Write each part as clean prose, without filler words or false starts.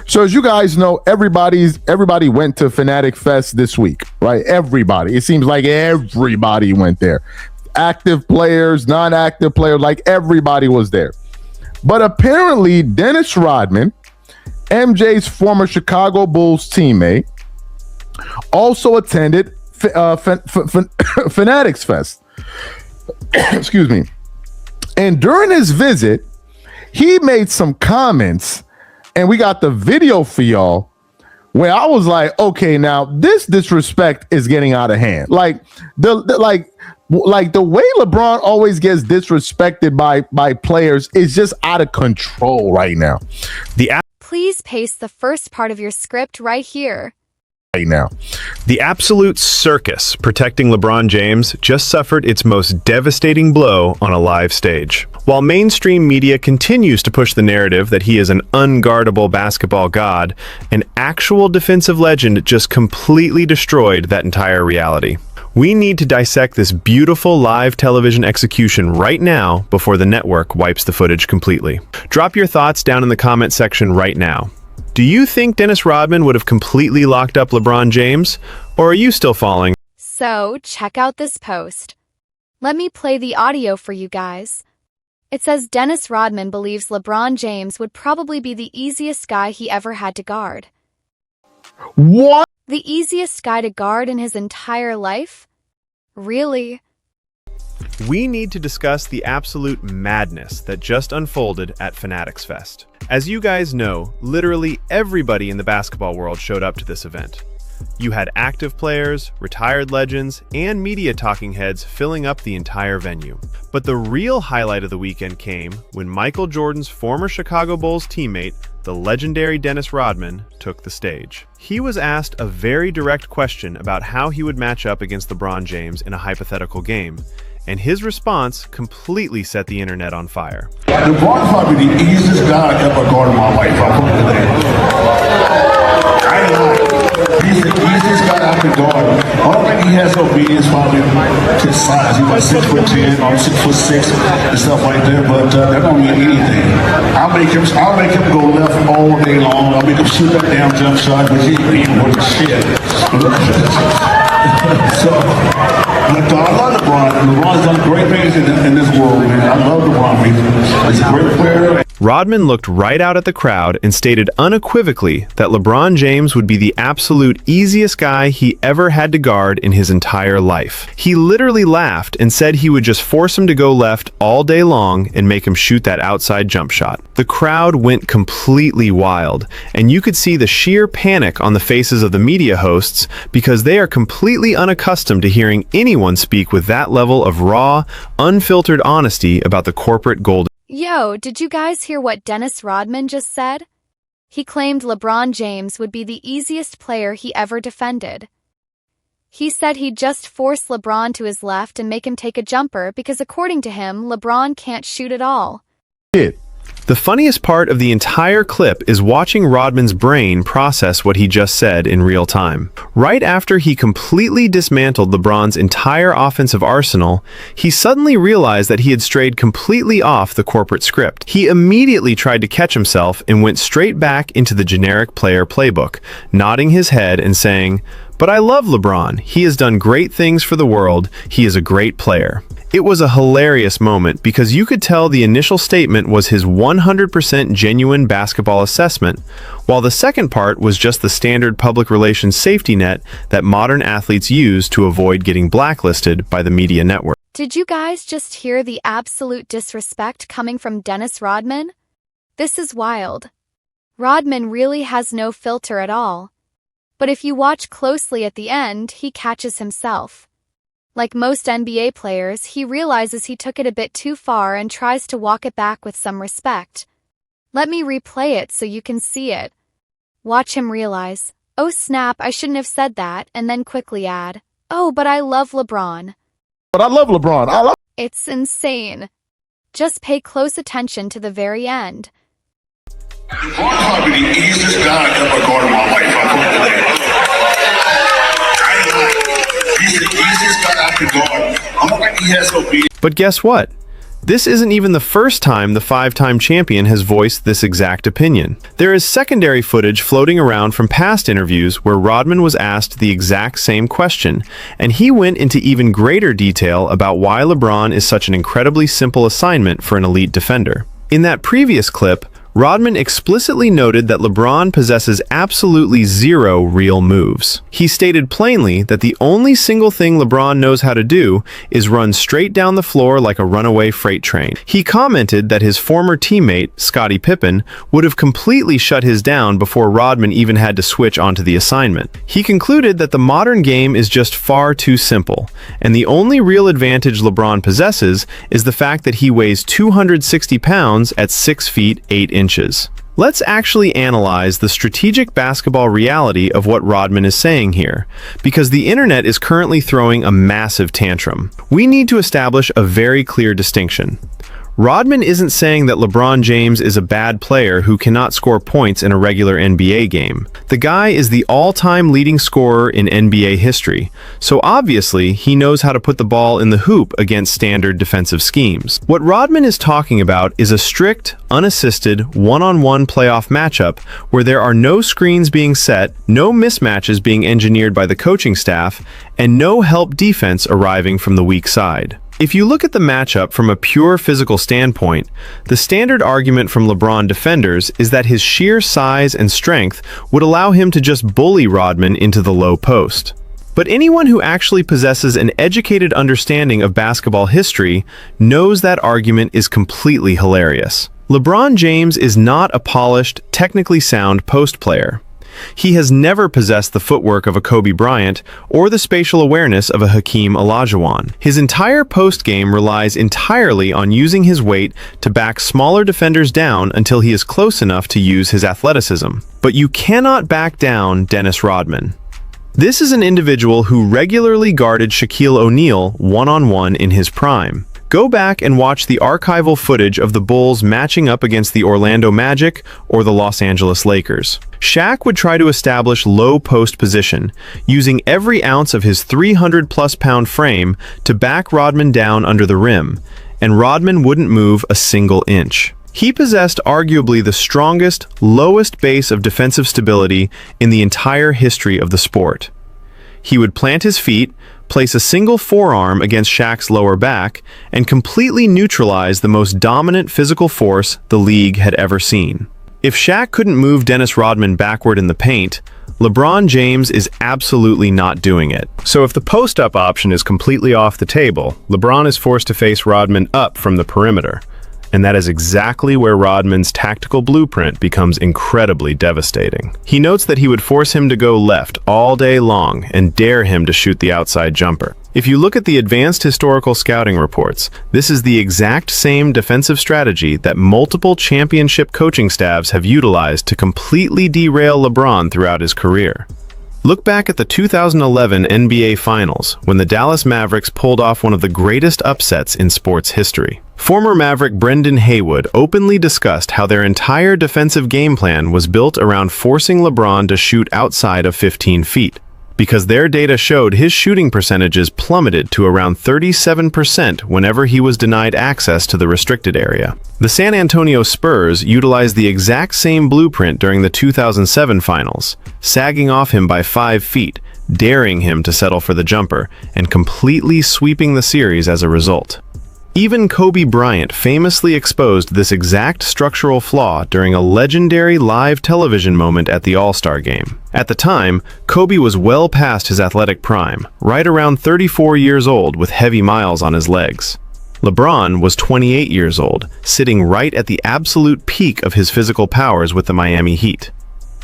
So as you guys know, everybody went to Fanatics Fest this week, right? Everybody. It seems like everybody went there. Active players, non-active players, like everybody was there. But apparently, Dennis Rodman, MJ's former Chicago Bulls teammate, also attended Fanatics Fest. Excuse me. And during his visit, he made some comments, and we got the video for y'all, where I was like, okay, now this disrespect is getting out of hand. Like the way LeBron always gets disrespected by players is just out of control right now. Please paste the first part of your script right here. Now. The absolute circus protecting LeBron James just suffered its most devastating blow on a live stage. While mainstream media continues to push the narrative that he is an unguardable basketball god, an actual defensive legend just completely destroyed that entire reality. We need to dissect this beautiful live television execution right now before the network wipes the footage completely. Drop your thoughts down in the comment section right now. Do you think Dennis Rodman would have completely locked up LeBron James, or are you still falling? So, check out this post. Let me play the audio for you guys. It says Dennis Rodman believes LeBron James would probably be the easiest guy he ever had to guard. What? The easiest guy to guard in his entire life? Really? We need to discuss the absolute madness that just unfolded at Fanatics Fest. As you guys know, literally everybody in the basketball world showed up to this event. You had active players, retired legends, and media talking heads filling up the entire venue. But the real highlight of the weekend came when Michael Jordan's former Chicago Bulls teammate, the legendary Dennis Rodman, took the stage. He was asked a very direct question about how he would match up against LeBron James in a hypothetical game, and his response completely set the internet on fire. LeBron's probably the easiest guy I ever guarded in my life. I ain't lying. He's the easiest guy I can guard. I don't think he has obedience probably to his size. He's like 6'10" or 6'6" and stuff like that, but that don't mean anything. I'll make him go left all day long. I'll make him shoot that damn jump shot, but he ain't even worth shit. So, look, I love LeBron. LeBron's done great things in this world, man. I love LeBron. He's a great player. Rodman looked right out at the crowd and stated unequivocally that LeBron James would be the absolute easiest guy he ever had to guard in his entire life. He literally laughed and said he would just force him to go left all day long and make him shoot that outside jump shot. The crowd went completely wild, and you could see the sheer panic on the faces of the media hosts because they are completely unaccustomed to hearing anyone speak with that level of raw, unfiltered honesty about the corporate golden. Yo, did you guys hear what Dennis Rodman just said? He claimed LeBron James would be the easiest player he ever defended. He said he'd just force LeBron to his left and make him take a jumper because according to him, LeBron can't shoot at all. The funniest part of the entire clip is watching Rodman's brain process what he just said in real time. Right after he completely dismantled LeBron's entire offensive arsenal, he suddenly realized that he had strayed completely off the corporate script. He immediately tried to catch himself and went straight back into the generic player playbook, nodding his head and saying, "But I love LeBron. He has done great things for the world. He is a great player." It was a hilarious moment because you could tell the initial statement was his 100% genuine basketball assessment, while the second part was just the standard public relations safety net that modern athletes use to avoid getting blacklisted by the media network. Did you guys just hear the absolute disrespect coming from Dennis Rodman? This is wild. Rodman really has no filter at all. But if you watch closely at the end, he catches himself. Like most NBA players, he realizes he took it a bit too far and tries to walk it back with some respect. Let me replay it so you can see it. Watch him realize, oh snap, I shouldn't have said that, and then quickly add, oh, but I love LeBron. But I love LeBron. It's insane. Just pay close attention to the very end. LeBron's probably the easiest guy I ever guarded in my life. He's the easiest guy I could guard. I don't think he has obedience. But guess what? This isn't even the first time the five-time champion has voiced this exact opinion. There is secondary footage floating around from past interviews where Rodman was asked the exact same question, and he went into even greater detail about why LeBron is such an incredibly simple assignment for an elite defender. In that previous clip, Rodman explicitly noted that LeBron possesses absolutely zero real moves. He stated plainly that the only single thing LeBron knows how to do is run straight down the floor like a runaway freight train. He commented that his former teammate, Scottie Pippen, would have completely shut his down before Rodman even had to switch onto the assignment. He concluded that the modern game is just far too simple, and the only real advantage LeBron possesses is the fact that he weighs 260 pounds at 6 feet 8 inches. Let's actually analyze the strategic basketball reality of what Rodman is saying here, because the internet is currently throwing a massive tantrum. We need to establish a very clear distinction. Rodman isn't saying that LeBron James is a bad player who cannot score points in a regular NBA game. The guy is the all-time leading scorer in NBA history, so obviously he knows how to put the ball in the hoop against standard defensive schemes. What Rodman is talking about is a strict, unassisted, one-on-one playoff matchup where there are no screens being set, no mismatches being engineered by the coaching staff, and no help defense arriving from the weak side. If you look at the matchup from a pure physical standpoint, the standard argument from LeBron defenders is that his sheer size and strength would allow him to just bully Rodman into the low post. But anyone who actually possesses an educated understanding of basketball history knows that argument is completely hilarious. LeBron James is not a polished, technically sound post player. He has never possessed the footwork of a Kobe Bryant or the spatial awareness of a Hakeem Olajuwon. His entire post game relies entirely on using his weight to back smaller defenders down until he is close enough to use his athleticism. But you cannot back down Dennis Rodman. This is an individual who regularly guarded Shaquille O'Neal one-on-one in his prime. Go back and watch the archival footage of the Bulls matching up against the Orlando Magic or the Los Angeles Lakers. Shaq would try to establish low post position, using every ounce of his 300-plus-pound frame to back Rodman down under the rim, and Rodman wouldn't move a single inch. He possessed arguably the strongest, lowest base of defensive stability in the entire history of the sport. He would plant his feet, place a single forearm against Shaq's lower back, and completely neutralize the most dominant physical force the league had ever seen. If Shaq couldn't move Dennis Rodman backward in the paint, LeBron James is absolutely not doing it. So if the post-up option is completely off the table, LeBron is forced to face Rodman up from the perimeter. And that is exactly where Rodman's tactical blueprint becomes incredibly devastating. He notes that he would force him to go left all day long and dare him to shoot the outside jumper. If you look at the advanced historical scouting reports, this is the exact same defensive strategy that multiple championship coaching staffs have utilized to completely derail LeBron throughout his career. Look back at the 2011 NBA Finals, when the Dallas Mavericks pulled off one of the greatest upsets in sports history. Former Maverick Brendan Haywood openly discussed how their entire defensive game plan was built around forcing LeBron to shoot outside of 15 feet, because their data showed his shooting percentages plummeted to around 37% whenever he was denied access to the restricted area. The San Antonio Spurs utilized the exact same blueprint during the 2007 finals, sagging off him by 5 feet, daring him to settle for the jumper, and completely sweeping the series as a result. Even Kobe Bryant famously exposed this exact structural flaw during a legendary live television moment at the All-Star Game. At the time, Kobe was well past his athletic prime, right around 34 years old with heavy miles on his legs. LeBron was 28 years old, sitting right at the absolute peak of his physical powers with the Miami Heat.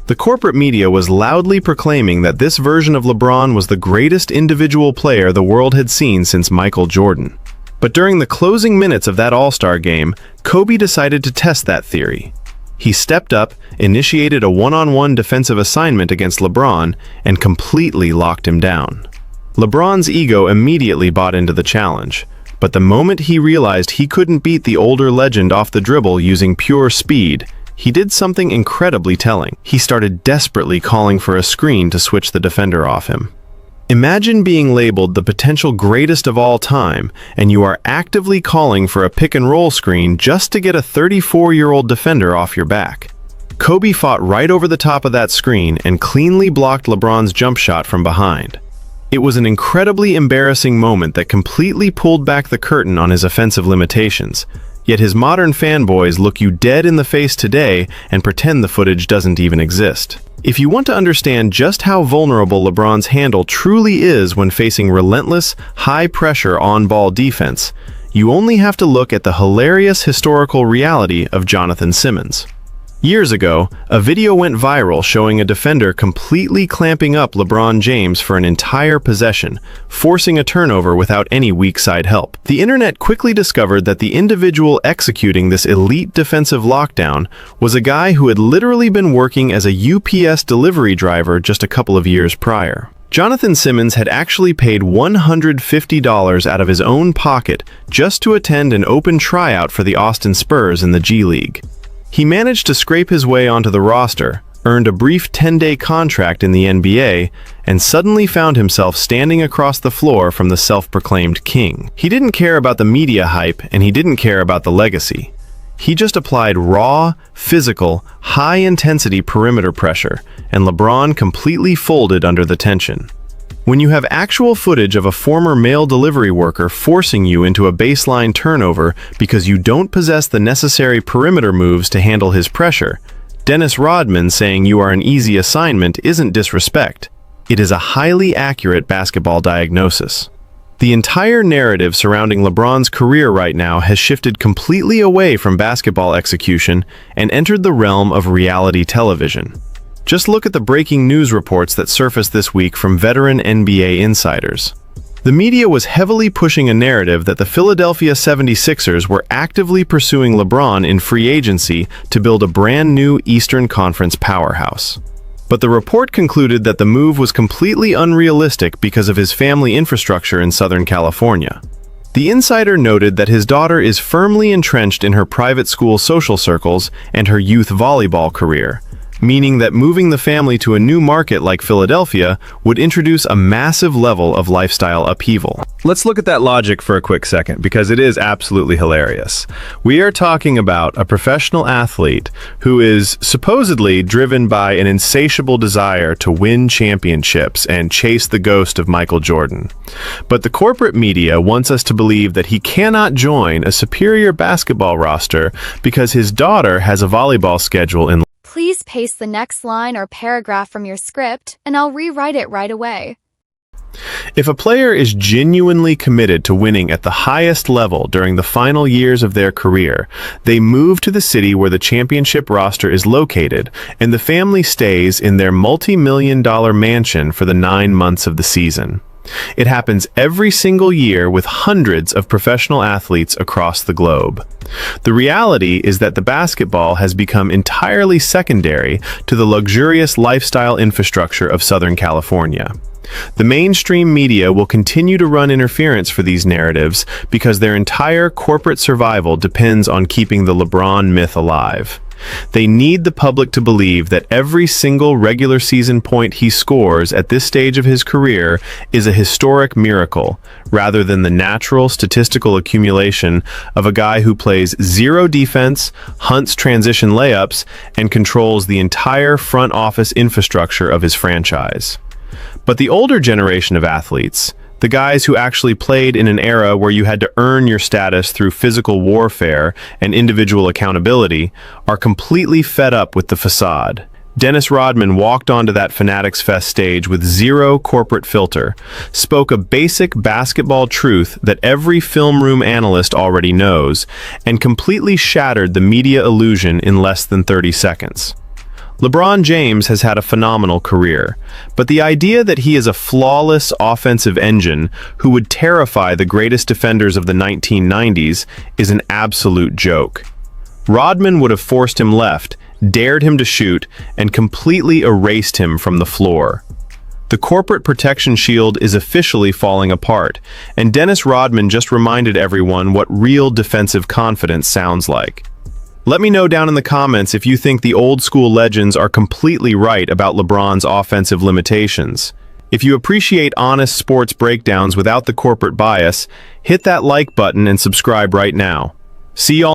The corporate media was loudly proclaiming that this version of LeBron was the greatest individual player the world had seen since Michael Jordan. But during the closing minutes of that All-Star game, Kobe decided to test that theory. He stepped up, initiated a one-on-one defensive assignment against LeBron, and completely locked him down. LeBron's ego immediately bought into the challenge, but the moment he realized he couldn't beat the older legend off the dribble using pure speed, he did something incredibly telling. He started desperately calling for a screen to switch the defender off him. Imagine being labeled the potential greatest of all time, and you are actively calling for a pick-and-roll screen just to get a 34-year-old defender off your back. Kobe fought right over the top of that screen and cleanly blocked LeBron's jump shot from behind. It was an incredibly embarrassing moment that completely pulled back the curtain on his offensive limitations. Yet his modern fanboys look you dead in the face today and pretend the footage doesn't even exist. If you want to understand just how vulnerable LeBron's handle truly is when facing relentless, high-pressure on-ball defense, you only have to look at the hilarious historical reality of Jonathan Simmons. Years ago, a video went viral showing a defender completely clamping up LeBron James for an entire possession, forcing a turnover without any weak side help. The internet quickly discovered that the individual executing this elite defensive lockdown was a guy who had literally been working as a UPS delivery driver just a couple of years prior. Jonathan Simmons had actually paid $150 out of his own pocket just to attend an open tryout for the Austin Spurs in the G League. He managed to scrape his way onto the roster, earned a brief 10-day contract in the NBA, and suddenly found himself standing across the floor from the self-proclaimed king. He didn't care about the media hype, and he didn't care about the legacy. He just applied raw, physical, high-intensity perimeter pressure, and LeBron completely folded under the tension. When you have actual footage of a former mail delivery worker forcing you into a baseline turnover because you don't possess the necessary perimeter moves to handle his pressure, Dennis Rodman saying you are an easy assignment isn't disrespect. It is a highly accurate basketball diagnosis. The entire narrative surrounding LeBron's career right now has shifted completely away from basketball execution and entered the realm of reality television. Just look at the breaking news reports that surfaced this week from veteran NBA insiders. The media was heavily pushing a narrative that the Philadelphia 76ers were actively pursuing LeBron in free agency to build a brand new Eastern Conference powerhouse. But the report concluded that the move was completely unrealistic because of his family infrastructure in Southern California. The insider noted that his daughter is firmly entrenched in her private school social circles and her youth volleyball career, meaning that moving the family to a new market like Philadelphia would introduce a massive level of lifestyle upheaval. Let's look at that logic for a quick second, because it is absolutely hilarious. We are talking about a professional athlete who is supposedly driven by an insatiable desire to win championships and chase the ghost of Michael Jordan. But the corporate media wants us to believe that he cannot join a superior basketball roster because his daughter has a volleyball schedule in. Please paste the next line or paragraph from your script, and I'll rewrite it right away. If a player is genuinely committed to winning at the highest level during the final years of their career, they move to the city where the championship roster is located, and the family stays in their multi-million-dollar mansion for the 9 months of the season. It happens every single year with hundreds of professional athletes across the globe. The reality is that the basketball has become entirely secondary to the luxurious lifestyle infrastructure of Southern California. The mainstream media will continue to run interference for these narratives because their entire corporate survival depends on keeping the LeBron myth alive. They need the public to believe that every single regular season point he scores at this stage of his career is a historic miracle, rather than the natural statistical accumulation of a guy who plays zero defense, hunts transition layups, and controls the entire front office infrastructure of his franchise. But the older generation of athletes, the guys who actually played in an era where you had to earn your status through physical warfare and individual accountability, are completely fed up with the facade. Dennis Rodman walked onto that Fanatics Fest stage with zero corporate filter, spoke a basic basketball truth that every film room analyst already knows, and completely shattered the media illusion in less than 30 seconds. LeBron James has had a phenomenal career, but the idea that he is a flawless offensive engine who would terrify the greatest defenders of the 1990s is an absolute joke. Rodman would have forced him left, dared him to shoot, and completely erased him from the floor. The corporate protection shield is officially falling apart, and Dennis Rodman just reminded everyone what real defensive confidence sounds like. Let me know down in the comments if you think the old school legends are completely right about LeBron's offensive limitations. If you appreciate honest sports breakdowns without the corporate bias, hit that like button and subscribe right now. See y'all